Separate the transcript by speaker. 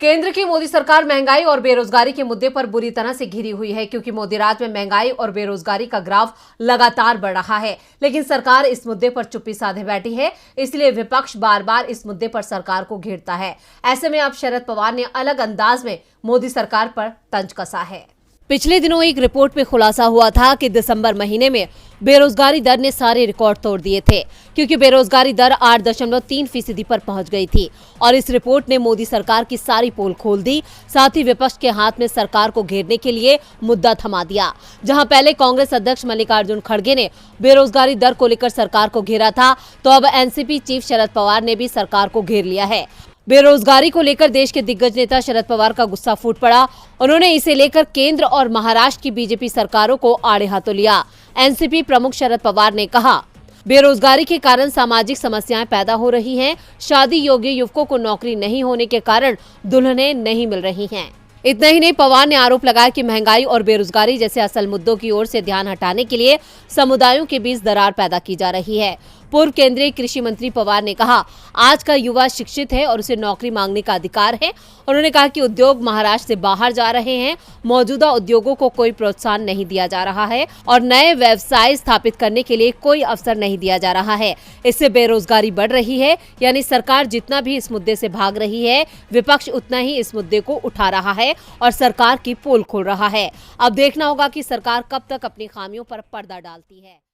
Speaker 1: केंद्र की मोदी सरकार महंगाई और बेरोजगारी के मुद्दे पर बुरी तरह से घिरी हुई है, क्योंकि मोदी राज में महंगाई और बेरोजगारी का ग्राफ लगातार बढ़ रहा है। लेकिन सरकार इस मुद्दे पर चुप्पी साधे बैठी है, इसलिए विपक्ष बार बार इस मुद्दे पर सरकार को घेरता है। ऐसे में अब शरद पवार ने अलग अंदाज में मोदी सरकार पर तंज कसा है। पिछले दिनों एक रिपोर्ट में खुलासा हुआ था कि दिसंबर महीने में बेरोजगारी दर ने सारे रिकॉर्ड तोड़ दिए थे, क्योंकि बेरोजगारी दर 8.3% पर पहुंच गई थी। और इस रिपोर्ट ने मोदी सरकार की सारी पोल खोल दी, साथ ही विपक्ष के हाथ में सरकार को घेरने के लिए मुद्दा थमा दिया। जहां पहले कांग्रेस अध्यक्ष मल्लिकार्जुन खड़गे ने बेरोजगारी दर को लेकर सरकार को घेरा था, तो अब एनसीपी चीफ शरद पवार ने भी सरकार को घेर लिया है। बेरोजगारी को लेकर देश के दिग्गज नेता शरद पवार का गुस्सा फूट पड़ा। उन्होंने इसे लेकर केंद्र और महाराष्ट्र की बीजेपी सरकारों को आड़े हाथों लिया। एनसीपी प्रमुख शरद पवार ने कहा, बेरोजगारी के कारण सामाजिक समस्याएं पैदा हो रही हैं। शादी योग्य युवकों को नौकरी नहीं होने के कारण दुल्हनें नहीं मिल रही हैं। इतना ही नहीं, पवार ने आरोप लगाया कि महंगाई और बेरोजगारी जैसे असल मुद्दों की ओर से ध्यान हटाने के लिए समुदायों के बीच दरार पैदा की जा रही है। पूर्व केंद्रीय कृषि मंत्री पवार ने कहा, आज का युवा शिक्षित है और उसे नौकरी मांगने का अधिकार है। उन्होंने कहा कि उद्योग महाराष्ट्र से बाहर जा रहे हैं, मौजूदा उद्योगों को कोई प्रोत्साहन नहीं दिया जा रहा है और नए व्यवसाय स्थापित करने के लिए कोई अवसर नहीं दिया जा रहा है। इससे बेरोजगारी बढ़ रही है। यानी सरकार जितना भी इस मुद्दे से भाग रही है, विपक्ष उतना ही इस मुद्दे को उठा रहा है और सरकार की पोल खोल रहा है। अब देखना होगा कि सरकार कब तक अपनी खामियों पर पर्दा डालती है।